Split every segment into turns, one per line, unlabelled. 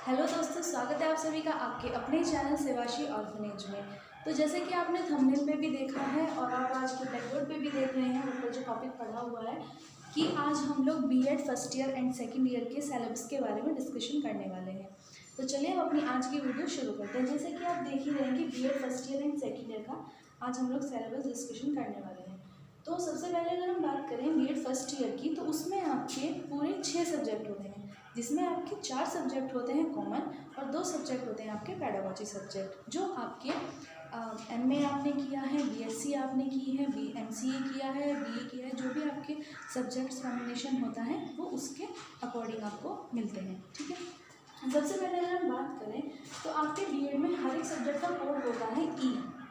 Hello दोस्तों, स्वागत है आप सभी का आपके अपने चैनल सेवाश्री ऑर्फनेज में। तो जैसे कि आपने थंबनेल पे भी देखा है और आप आज के ब्लैक बोर्ड पे भी देख रहे हैं, ऊपर जो टॉपिक पढ़ा हुआ है कि आज हम लोग B Ed first year and second year के सिलेबस के बारे में डिस्कशन करने वाले हैं। तो चलिए अब अपनी आज की वीडियो शुरू करते हैं। जैसे कि आप देख ही रहे हैं कि B Ed first year and second year का आज हम लोग सिलेबस डिस्कशन करने वाले हैं। तो सबसे पहले अगर हम बात करें बीएड फर्स्ट ईयर की, तो उसमें आपके पूरे 6 सब्जेक्ट होते हैं, जिसमें आपके 4 सब्जेक्ट होते हैं कॉमन और 2 सब्जेक्ट होते हैं आपके पेडागोजी सब्जेक्ट। जो आपके एमए आपने किया है, बीएससी आपने की है, एमसीए किया है, बीए किया है, जो भी आपके सब्जेक्ट्स कॉम्बिनेशन होता है वो उसके अकॉर्डिंग आपको मिलते हैं। ठीक है, सबसे पहले अगर हम बात करें तो आपके बीएड में हर एक सब्जेक्ट का कोड होता है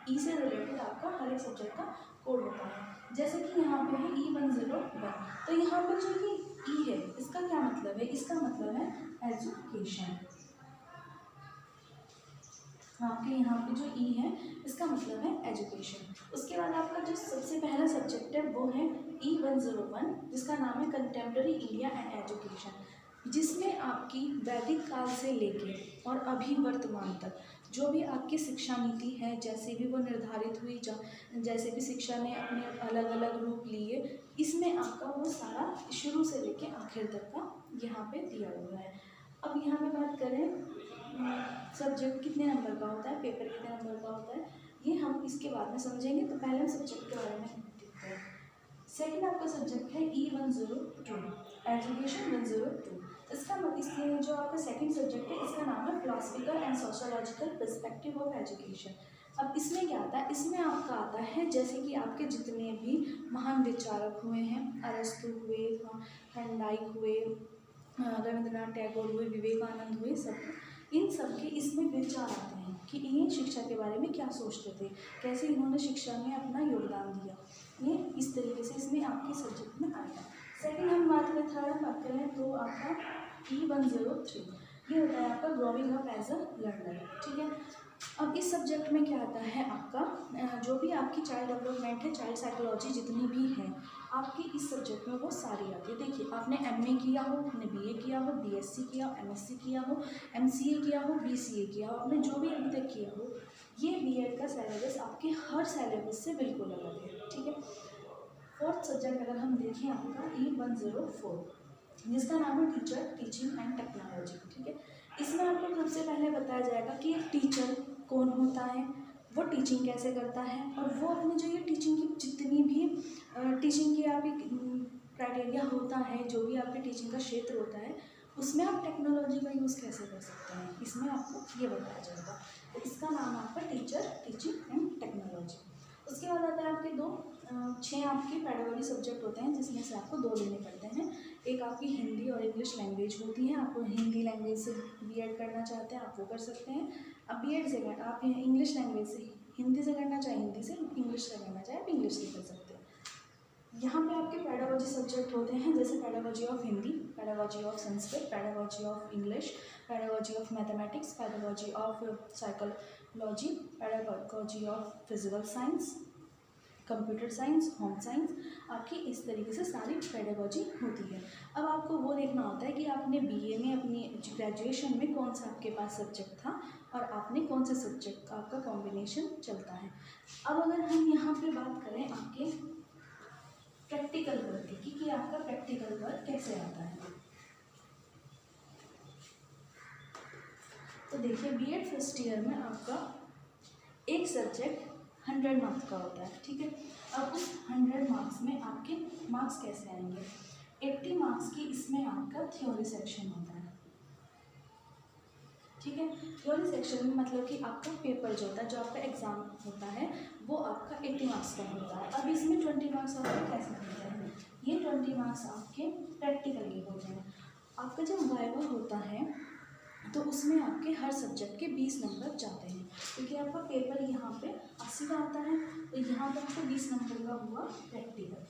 ई से रिलेटेड आपका हर एक सब्जेक्ट का कोड होता है। जैसे कि यहाँ पे है E101। तो यहाँ पर जो कि ई है इसका क्या मतलब है? इसका मतलब है एजुकेशन। आपके यहाँ पे जो ई है इसका मतलब है एजुकेशन। उसके बाद आपका जो सबसे पहला सब्जेक्ट है वो है E101, जिसका नाम है कंटेम्प्रेरी इंडिया एंड एजुकेशन, जिसमें आपकी वैदिक काल से लेके और अभी वर्तमान तक जो भी आपकी शिक्षा नीति है, जैसे भी वो निर्धारित हुई, जैसे भी शिक्षा ने अपने अलग अलग रूप लिए, इसमें आपका वो सारा शुरू से लेके आखिर तक का यहाँ पे दिया हुआ है। अब यहाँ पे बात करें सब्जेक्ट कितने नंबर का होता है, पेपर कितने नंबर का होता है, ये हम इसके बाद में समझेंगे। तो पहले हम सब्जेक्ट के बारे में देखते हैं। सेकेंड आपका सब्जेक्ट है E102, एजुकेशन 102। इसलिए जो आपका सेकंड सब्जेक्ट है इसका नाम है philosophical and sociological perspective of education. अब इसमें क्या आता है? इसमें आपका आता है जैसे कि आपके जितने भी महान विचारक हुए हैं, अरस्तु हुए, थर्नडाइक हुए, रविंद्रनाथ टैगोर हुए, विवेकानंद हुए, सब इन सब के इसमें विचार आते हैं कि ये शिक्षा के बारे में क्या सोचते थे, कैसे इन्होंने शिक्षा में अपना योगदान दिया। ये इस तरीके से इसमें आपके सब्जेक्ट में आएगा। सेकंड हम बात करें, थर्ड हम बात करें तो आपका E103, ये होता है आपका growing up as a learner. ठीक है, अब इस सब्जेक्ट में क्या आता है आपका जो भी आपकी चाइल्ड डेवलपमेंट है, चाइल्ड साइकोलॉजी जितनी भी है आपकी इस सब्जेक्ट में वो सारी आती है। देखिए, आपने एमए किया हो, आपने बीए किया हो, बीएससी किया हो, एमएससी किया हो, एमसीए किया हो, बीसीए किया हो, आपने जो भी अभी तक किया हो, ये बीएड का सिलेबस आपके हर सिलेबस से बिल्कुल अलग है। ठीक है, फोर्थ सब्जेक्ट अगर हम देखें आपका E104, जिसका नाम है टीचर, टीचिंग एंड टेक्नोलॉजी। ठीक है, इसमें आपको सबसे पहले बताया जाएगा कि एक टीचर कौन होता है, वो टीचिंग कैसे करता है, और वो अपनी जो ये टीचिंग की जितनी भी टीचिंग की आपकी क्राइटेरिया होता है, जो भी आपके टीचिंग का क्षेत्र होता है, उसमें आप टेक्नोलॉजी का यूज़ कैसे कर सकते हैं, इसमें आपको ये बताया जाएगा। तो इसका नाम आपका टीचर, टीचिंग एंड टेक्नोलॉजी। उसके बाद आता है आपके 6 आपके पेडागोजी सब्जेक्ट होते हैं, जिसमें से आपको 2 लेने पड़ते हैं। एक आपकी हिंदी और इंग्लिश लैंग्वेज होती है। आप हिंदी लैंग्वेज से बीएड करना चाहते हैं आप वो कर सकते हैं। आप बीएड से आप इंग्लिश लैंग्वेज से हिंदी से करना चाहें हिंदी से, इंग्लिश से करना चाहें आप इंग्लिश से कर सकते हैं। यहाँ पे आपके पेडागोजी सब्जेक्ट होते हैं, जैसे pedagogy of Hindi, pedagogy of Sanskrit, pedagogy of English, pedagogy of mathematics, pedagogy of psychology, pedagogy of physical science, computer science, home science, आपकी इस तरीके से सारी पेडागोजी होती है। अब आपको वो देखना होता है कि आपने बीए में अपनी ग्रेजुएशन में कौन सा आपके पास सब्जेक्ट था और आपने कौन से सब्जेक्ट का आपका कॉम्बिनेशन चलता है। अब अगर हम यहाँ पे बात करें आपके प्रैक्टिकल वर्क की कि आपका प्रैक्टिकल वर्क कैसे आता है, तो देखिए बीएड फर्स्ट ईयर में आपका एक सब्जेक्ट 100 मार्क्स का होता है। ठीक है, अब उस 100 मार्क्स में आपके मार्क्स कैसे आएंगे? 80 मार्क्स की इसमें आपका थ्योरी सेक्शन होता है। ठीक है, थ्योरी सेक्शन में मतलब कि आपका पेपर जो होता है, जो आपका एग्जाम होता है, वो आपका 80 मार्क्स का होता है। अब इसमें 20 मार्क्स आपके कैसे होते हैं? ये 20 मार्क्स आपके प्रैक्टिकल के होते हैं। आपका जब वाइवा होता है तो उसमें आपके हर सब्जेक्ट के 20 नंबर जाते हैं, क्योंकि आपका पेपर यहाँ पे 80 का आता है, तो यहाँ पर आपको 20 नंबर का हुआ प्रैक्टिकल।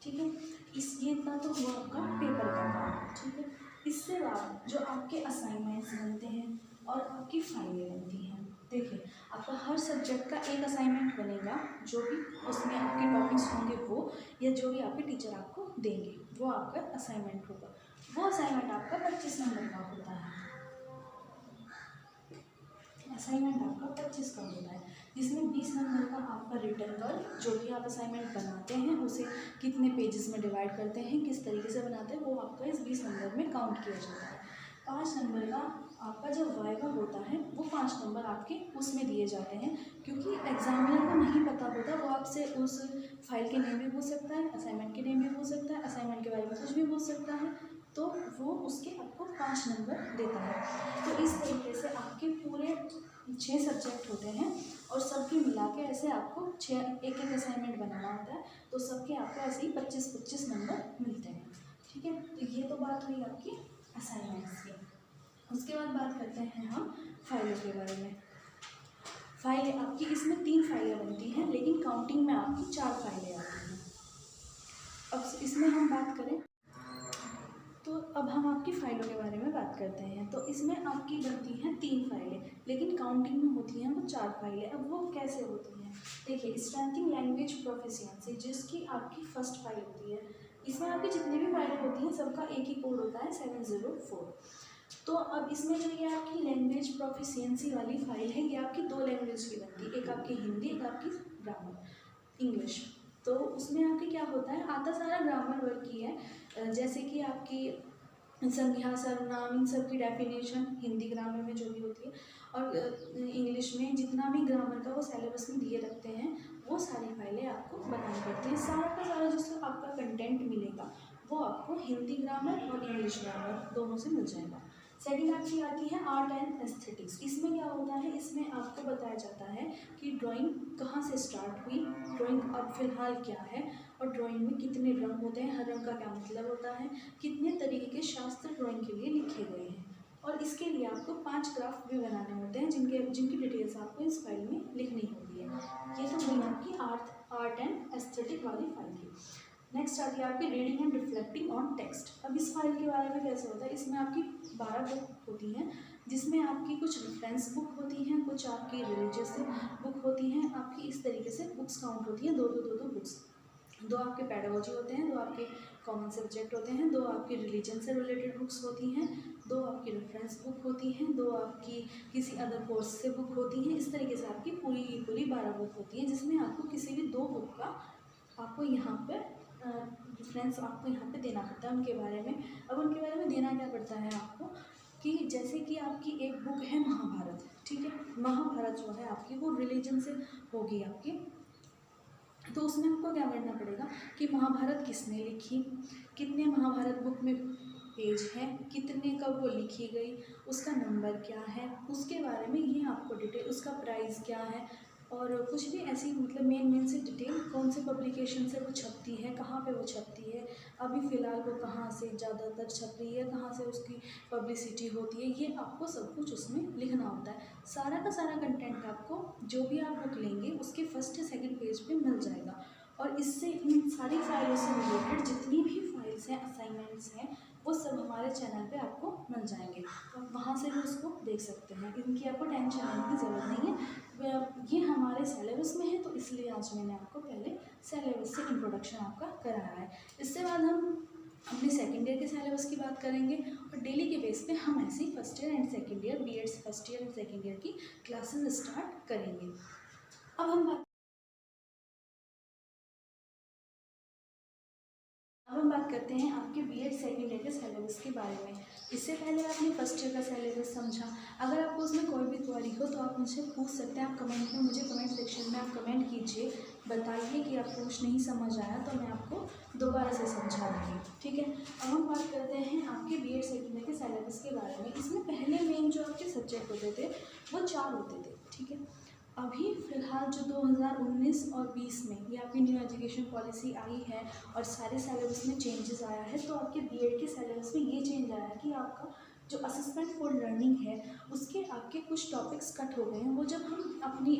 ठीक है, ये इतना तो हुआ आपका पेपर का काम। ठीक है, इससे बाद जो आपके असाइनमेंट्स बनते हैं और आपकी फाइलें बनती हैं। देखिए, आपका हर सब्जेक्ट का एक असाइनमेंट बनेगा, जो भी उसमें आपके टॉपिक्स होंगे वो, या जो भी आपके टीचर आपको देंगे वो आपका असाइनमेंट होगा। वो असाइनमेंट आपका 25 नंबर का होता है। असाइनमेंट आपका 25 का होता है, जिसमें 20 नंबर का आपका रिटर्न वर्क, जो भी आप असाइनमेंट बनाते हैं उसे कितने पेजेस में डिवाइड करते हैं, किस तरीके से बनाते हैं, वो आपका इस 20 नंबर में काउंट किया जाता है। 5 नंबर का आपका जो वाइवा होता है वो 5 नंबर आपके उसमें दिए जाते हैं, क्योंकि एग्जामिनर को नहीं पता होता, वो आपसे उस फाइल के नेम भी पूछ सकता है, असाइनमेंट के नेम भी पूछ सकता है, असाइनमेंट के बारे में कुछ भी पूछ सकता है, तो वो उसके आपको 5 नंबर देता है। तो इस तरीके से आपके पूरे 6 सब्जेक्ट होते हैं और सबके मिला के ऐसे आपको 6 एक असाइनमेंट बनाना होता है, तो सबके आपको ऐसे ही 25-25 नंबर मिलते हैं। ठीक है, तो ये तो बात हुई आपकी असाइनमेंट्स की। उसके बाद बात करते हैं हम फाइलों के बारे में। फाइलें आपकी इसमें 3 फाइलें बनती हैं, लेकिन काउंटिंग में आपकी 4 फाइलें आती हैं। अब इसमें हम बात करें तो अब हम आपकी फ़ाइलों के बारे में बात करते हैं। तो इसमें आपकी बनती हैं 3 फाइलें, लेकिन काउंटिंग में होती हैं वो 4 फाइलें। अब वो कैसे होती हैं? देखिए, स्ट्रेंथिंग लैंग्वेज प्रोफिशिएंसी जिसकी आपकी फर्स्ट फाइल होती है, इसमें आपकी जितनी भी फाइलें होती हैं सबका एक ही कोड होता है 704। तो अब इसमें जो ये आपकी लैंग्वेज प्रोफिशिएंसी वाली फाइल है, ये आपकी 2 लैंग्वेज की बनती है, एक आपकी हिंदी, एक आपकी ग्रामर इंग्लिश। तो उसमें आपके क्या होता है, आता सारा ग्रामर वर्क ही है, जैसे कि आपकी संज्ञा सर्वनाम इन सब की डेफिनेशन हिंदी ग्रामर में जो भी होती है, और इंग्लिश में जितना भी ग्रामर का वो सिलेबस में दिए रखते हैं, वो सारी फाइलें आपको बनानी पड़ती हैं। सारा का सारा जिसका आपका कंटेंट मिलेगा वो आपको हिंदी ग्रामर और इंग्लिश ग्रामर दोनों से मिल जाएगा। सेकंड आपकी आती है आर्ट एंड एस्थेटिक्स। इसमें क्या होता है, इसमें आपको बताया जाता है कि ड्राइंग कहाँ से स्टार्ट हुई, ड्राइंग अब फिलहाल क्या है, और ड्राइंग में कितने रंग होते हैं, हर रंग का क्या मतलब होता है, कितने तरीके के शास्त्र ड्राइंग के लिए लिखे गए हैं, और इसके लिए आपको 5 ग्राफ भी बनाने होते हैं, जिनकी डिटेल्स आपको इस फाइल में लिखनी होती है। ये तो हुई आपकी आर्ट एंड एस्थेटिक वाली फाइल की। नेक्स्ट आती है आपकी reading and reflecting on text. अब इस फाइल के बारे में कैसे होता है, इसमें आपकी 12 बुक होती हैं, जिसमें आपकी कुछ रेफरेंस बुक होती हैं, कुछ आपकी रिलीजियस बुक होती हैं, आपकी इस तरीके से बुक्स काउंट होती हैं, दो बुक्स। 2 आपके पेडागोजी होते हैं, 2 आपके कॉमन सब्जेक्ट होते हैं, 2 आपकी रिलीजन से रिलेटेड बुक्स होती हैं, 2 आपकी रेफरेंस बुक होती हैं, 2 आपकी किसी अदर कोर्स से बुक होती हैं। इस तरीके से आपकी पूरी 12 बुक होती हैं, जिसमें आपको किसी भी 2 बुक का आपको यहाँ पे रेफरेंस आपको यहाँ पे देना पड़ता है उनके बारे में। अब उनके बारे में देना क्या पड़ता है आपको, कि जैसे कि आपकी एक बुक है महाभारत, ठीक है, महाभारत जो है आपकी वो रिलीजन से होगी आपकी, तो उसमें आपको क्या करना पड़ेगा कि महाभारत किसने लिखी, कितने महाभारत बुक में पेज है, कितने कब वो लिखी गई, उसका नंबर क्या है, उसके बारे में ये आपको डिटेल, उसका प्राइस क्या है, और कुछ भी ऐसी मतलब मेन से डिटेल, कौन से पब्लिकेशन से वो छपती है, कहाँ पे वो छपती है, अभी फ़िलहाल वो कहाँ से ज़्यादातर छप रही है, कहाँ से उसकी पब्लिसिटी होती है, ये आपको सब कुछ उसमें लिखना होता है। सारा का सारा कंटेंट आपको जो भी आप बुक लेंगे उसके फर्स्ट या सेकंड पेज पे मिल जाएगा, और इससे इन सारी फाइलों से रिलेटेड जितनी भी फाइल्स हैं, असाइनमेंट्स हैं, वो सब हमारे चैनल पे आपको मिल जाएंगे, तो आप वहाँ से भी उसको देख सकते हैं, इनकी आपको टेंशन लेने की ज़रूरत नहीं है। ये हमारे सिलेबस में है, तो इसलिए आज मैंने आपको पहले सिलेबस से इंट्रोडक्शन आपका कराया है। इससे बाद हम अपने सेकेंड ईयर के सिलेबस की बात करेंगे, और डेली के बेस पे हम ऐसे ही first year and second year BEds first year and second year की क्लासेस स्टार्ट करेंगे। अब हम बात करते हैं आपके बीएड सेकेंड ईयर के सिलेबस के बारे में। इससे पहले आपने फर्स्ट ईयर का सिलेबस समझा, अगर आपको उसमें कोई भी क्वेरी हो तो आप मुझे पूछ सकते हैं, आप कमेंट में मुझे कमेंट सेक्शन में आप कमेंट कीजिए, बताइए कि आपको कुछ नहीं समझ आया, तो मैं आपको दोबारा से समझा दूँगी, ठीक है। अब हम बात करते हैं आपके बीएड सेकेंड ईयर के सिलेबस के बारे में। इसमें पहले मेन जो आपके सब्जेक्ट होते थे वो 4 होते थे, ठीक है। अभी फ़िलहाल जो 2019 और 20 में ये आपकी न्यू एजुकेशन पॉलिसी आई है और सारे सिलेबस में चेंजेस आया है, तो आपके बीएड के सिलेबस में ये चेंज आया है कि आपका जो असिस्टेंट फॉर लर्निंग है उसके आपके कुछ टॉपिक्स कट हो गए हैं। वो जब हम अपनी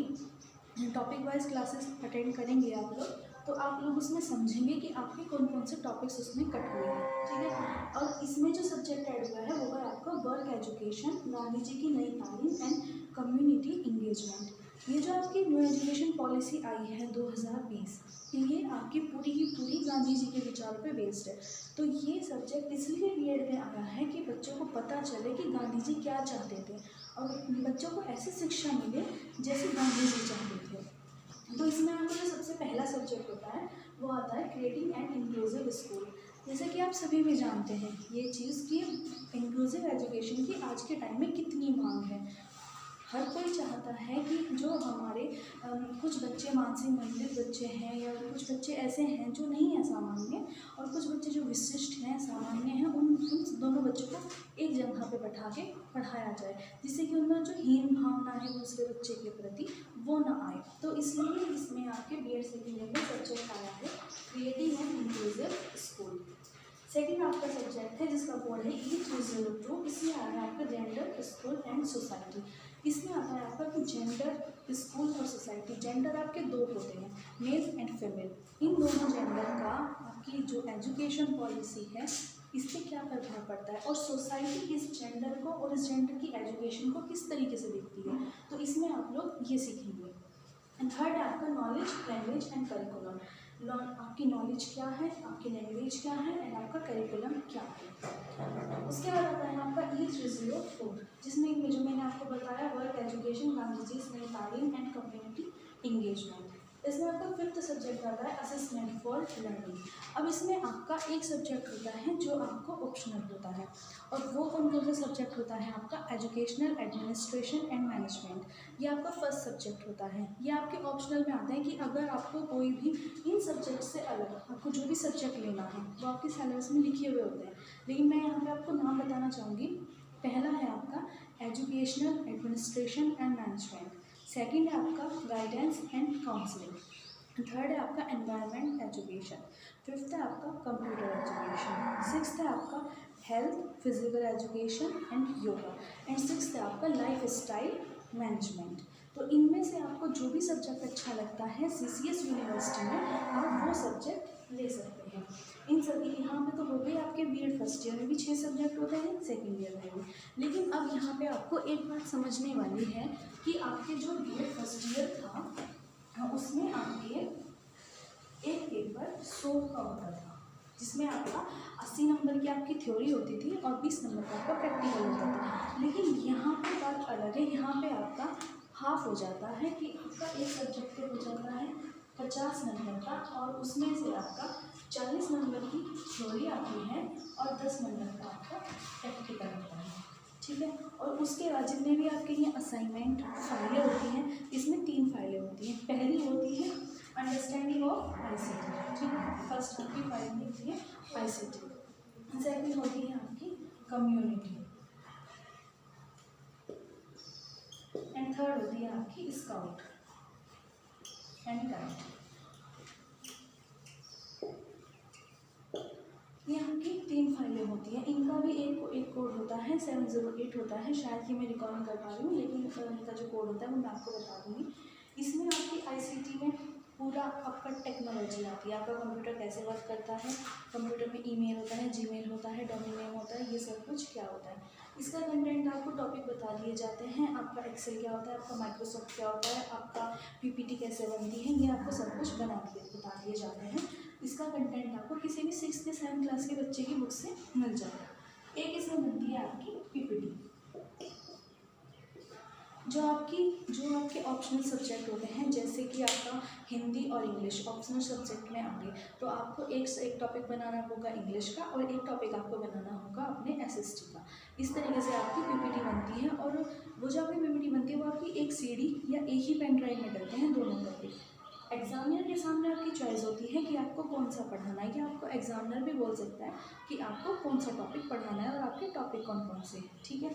टॉपिक वाइज क्लासेस अटेंड करेंगे आप लोग, तो आप लोग उसमें समझेंगे कि आपके कौन कौन से टॉपिक्स उसमें कट हुए हैं, ठीक है। और इसमें जो सब्जेक्ट ऐड हुआ है वो है आपका वर्क एजुकेशन, गांधी जी की नई तालीम एंड कम्युनिटी इंगेजमेंट। ये जो आपकी न्यू एजुकेशन पॉलिसी आई है 2020, ये आपकी पूरी की पूरी गांधी जी के विचारों पे बेस्ड है। तो ये सब्जेक्ट इसलिए बीएड में आया है कि बच्चों को पता चले कि गांधी जी क्या चाहते थे और बच्चों को ऐसी शिक्षा मिले जैसे गांधी जी चाहते थे। तो इसमें आपका जो सबसे पहला सब्जेक्ट होता है वो आता है क्रिएटिंग एंड इंक्लूसिव स्कूल। जैसे कि आप सभी भी जानते हैं ये चीज़ कि इंक्लूसिव एजुकेशन की आज के टाइम में कितनी मांग है। हर कोई चाहता है कि जो हमारे कुछ बच्चे मानसिक मंदिर बच्चे हैं या कुछ बच्चे ऐसे हैं जो नहीं हैं सामान्य, और कुछ बच्चे जो विशिष्ट हैं सामान्य हैं, उन दोनों बच्चों को एक जगह पे बैठा के पढ़ाया जाए जिससे कि उनमें जो हीन भावना है दूसरे बच्चे के प्रति वो ना आए। तो इसलिए इसमें आपके बीएड सेकेंड ईयर में सब्जेक्ट आया है creating and inclusive school. Second आपका सब्जेक्ट है जिसका कोड है E302। इसमें आ रहा है आपका जेंडर, स्कूल एंड सोसाइटी। इसमें आता है आपका कि जेंडर, स्कूल और सोसाइटी। जेंडर आपके दो होते हैं, मेल एंड फीमेल। इन दोनों जेंडर का आपकी जो एजुकेशन पॉलिसी है इस पर क्या प्रभाव पड़ता है और सोसाइटी इस जेंडर को और इस जेंडर की एजुकेशन को किस तरीके से देखती है, तो इसमें आप लोग ये सीखेंगे। एंड थर्ड है आपका नॉलेज, लैंग्वेज एंड करिकुलम। आपकी नॉलेज क्या है, आपकी लैंग्वेज क्या है एंड आपका करिकुलम क्या है। उसके बाद आता है आपका E304 जिसमें जो मैंने आपको बताया वर्क, एजुकेशन, गांधी जी में तालीम एंड कम्युनिटी इंगेजमेंट। इसमें आपका फिफ्थ सब्जेक्ट आता है असेसमेंट फॉर लर्निंग। अब इसमें आपका एक सब्जेक्ट होता है जो आपको ऑप्शनल होता है और वो कौन कौन सा सब्जेक्ट होता है आपका एजुकेशनल एडमिनिस्ट्रेशन एंड मैनेजमेंट। ये आपका फर्स्ट सब्जेक्ट होता है। ये आपके ऑप्शनल में आता है कि अगर आपको कोई भी इन सब्जेक्ट से अलग आपको जो भी सब्जेक्ट लेना है वो आपके सिलेबस में लिखे हुए होते हैं, लेकिन मैं यहाँ पे आपको नाम बताना चाहूँगी। पहला है आपका educational administration and management, second है आपका गाइडेंस एंड काउंसलिंग, थर्ड है आपका एनवायरनमेंट एजुकेशन, फिफ्थ है आपका कंप्यूटर एजुकेशन, सिक्स्थ है आपका health physical education and yoga and sixth है आपका लाइफ स्टाइल मैनेजमेंट। तो इनमें से आपको जो भी सब्जेक्ट अच्छा लगता है CCS यूनिवर्सिटी में आप वो सब्जेक्ट ले सकते हैं। इन सभी यहाँ पे तो हो गई आपके बीएड फर्स्ट ईयर में भी 6 सब्जेक्ट होते हैं, सेकेंड ईयर में भी। लेकिन अब यहाँ पे आपको एक बात समझने वाली है कि आपके जो बीएड फर्स्ट ईयर था उसमें आपके एक पेपर 100 का होता था जिसमें आपका 80 नंबर की आपकी थ्योरी होती थी और 20 नंबर का आपका प्रैक्टिकल होता था। लेकिन यहाँ पे बात अलग है, यहाँ पे आपका हाफ हो जाता है कि आपका एक सब्जेक्ट हो जाता है 50 नंबर का और उसमें से आपका 40 नंबर की थ्योरी आती है और 10 नंबर का आपका प्रैक्टिकल होता है, ठीक है। और उसके बाद जितने भी आपके ये असाइनमेंट फाइलें होती हैं इसमें 3 फाइलें होती हैं। पहली होती है अंडरस्टैंडिंग ऑफ ICT, ठीक है, फर्स्ट आपकी फाइल होती है ICT, सेकंड होती है आपकी कम्युनिटी एंड थर्ड होती है आपकी स्काउट एंड गाइड। ये आपकी 3 फाइलें होती हैं। इनका भी एक कोड होता है 708 होता है, शायद ये मैं रिकॉर्ड कर पा रही हूँ, लेकिन इनका जो कोड होता है वो मैं आपको बता दूँगी। इसमें आपकी ICT में पूरा आपका टेक्नोलॉजी आती है, आपका कंप्यूटर कैसे वर्क करता है, कंप्यूटर में ईमेल होता है, जीमेल होता है, डोमेन नेम होता है, ये सब कुछ क्या होता है। इसका कंटेंट आपको टॉपिक बता दिए जाते हैं, आपका एक्सेल क्या होता है, आपका माइक्रोसॉफ्ट क्या होता है, आपका PPT कैसे बनती है, ये आपको सब कुछ बता दिए जाते हैं। इसका कंटेंट आपको किसी भी 6th या 7th क्लास के बच्चे की बुक से मिल जाएगा। एक इसमें बनती है आपकी PPT। जो आपके ऑप्शनल सब्जेक्ट होते हैं जैसे कि आपका हिंदी और इंग्लिश ऑप्शनल सब्जेक्ट में आगे, तो आपको एक टॉपिक बनाना होगा इंग्लिश का और एक टॉपिक आपको बनाना होगा अपने SST का। इस तरीके से आपकी PPT बनती है और वो जो आपकी PPT बनती है वो आपकी एक CD या एक ही पेन ड्राइव में डलते हैं दोनों टॉपिक। एग्जामिनर के सामने आपकी चॉइस होती है कि आपको कौन सा पढ़ाना है, या आपको एग्जामिनर भी बोल सकता है कि आपको कौन सा टॉपिक पढ़ाना है और आपके टॉपिक कौन कौन से हैं, ठीक है।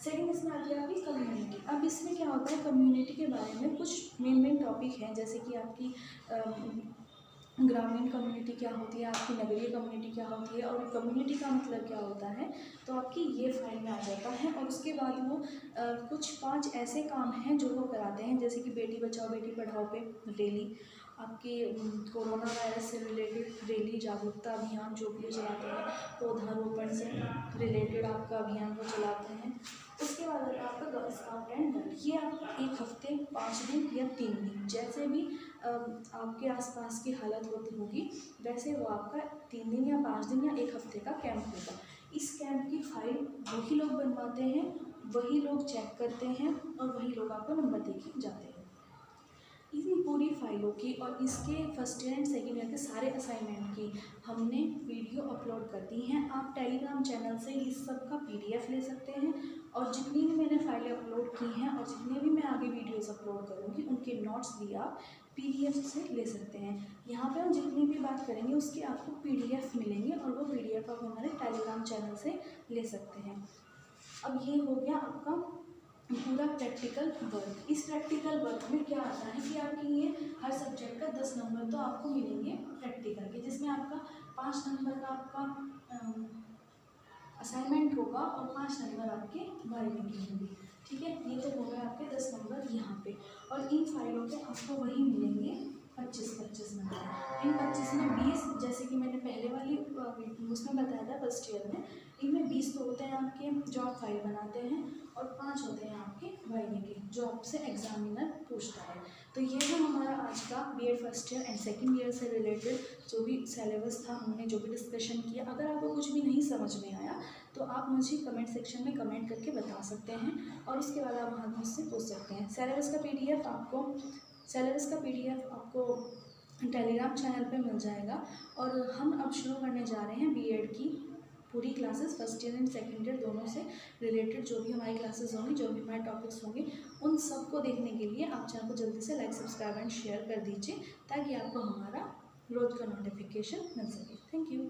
सेकेंड इसमें आती है आपकी कम्युनिटी। अब इसमें क्या होता है, कम्युनिटी के बारे में कुछ मेन टॉपिक हैं जैसे कि आपकी ग्रामीण कम्युनिटी क्या होती है, आपकी नगरीय कम्युनिटी क्या होती है और कम्युनिटी का मतलब क्या होता है, तो आपकी ये फाइल में आ जाता है। और उसके बाद वो कुछ 5 ऐसे काम हैं जो वो कराते हैं जैसे कि बेटी बचाओ बेटी पढ़ाओ पे रैली, आपकी कोरोना वायरस से रिलेटेड रैली जागरूकता अभियान जो भी चलाते हैं, पौधारोपण से रिलेटेड आपका अभियान वो चलाते हैं, उसके बाद आता है आपका गर्ल स्काउट एंड गाइड। ये आप 1 हफ्ते, 5 दिन या 3 दिन, जैसे भी आपके आसपास की हालत होती होगी वैसे वो आपका 3 दिन या 5 दिन या 1 हफ्ते का कैंप होगा। इस कैंप की फाइल वही लोग बनवाते हैं, वही लोग चेक करते हैं और वही लोग आपको नंबर दे के जाते हैं। इन पूरी फाइलों की और इसके first year and second year के सारे असाइनमेंट की हमने वीडियो अपलोड कर दी हैं। आप टेलीग्राम चैनल से इस सब का PDF ले सकते हैं और जितनी भी मैंने फाइलें अपलोड की हैं और जितने भी मैं आगे वीडियोस अपलोड करूँगी उनके नोट्स भी आप PDF से ले सकते हैं। यहाँ पे हम जितनी भी बात करेंगे उसकी आपको PDF मिलेंगे और वो PDF आप हमारे टेलीग्राम चैनल से ले सकते हैं। अब ये हो गया आपका पूरा प्रैक्टिकल वर्क। इस प्रैक्टिकल वर्क में क्या आता है कि आपके ये हर सब्जेक्ट का 10 नंबर तो आपको मिलेंगे प्रैक्टिकल के, जिसमें आपका 5 नंबर का आपका असाइनमेंट होगा और 5 नंबर आपके वाइवा के होंगे। ठीक है, ये तो हो गए आपके 10 नंबर यहाँ पे। और इन फाइलों के आपको वही मिलेंगे 25-25 नंबर। इन 25 में 20, जैसे कि मैंने पहले वाली उसमें बताया था फर्स्ट ईयर में, इनमें 20 तो होते हैं आपके जो आप फाइल बनाते हैं और 5 होते हैं आपके वाइवा के जो आपसे एग्जामिनर पूछता है। तो ये है हमारा आज का B.Ed first year and second year से रिलेटेड जो भी सिलेबस था, हमने जो भी डिस्कशन किया। अगर आपको कुछ भी नहीं समझ में आया तो आप मुझे कमेंट सेक्शन में कमेंट करके बता सकते हैं और उसके बाद आप वहाँ मुझसे पूछ सकते हैं। सिलेबस का PDF आपको टेलीग्राम चैनल पे मिल जाएगा। और हम अब शुरू करने जा रहे हैं B.Ed की पूरी classes, first year and second year दोनों से रिलेटेड जो भी हमारी क्लासेस होंगी, जो भी हमारे टॉपिक्स होंगे, उन सब को देखने के लिए आप चैनल को जल्दी से लाइक, सब्सक्राइब एंड शेयर कर दीजिए ताकि आपको हमारा रोज का नोटिफिकेशन मिल सके। Thank you.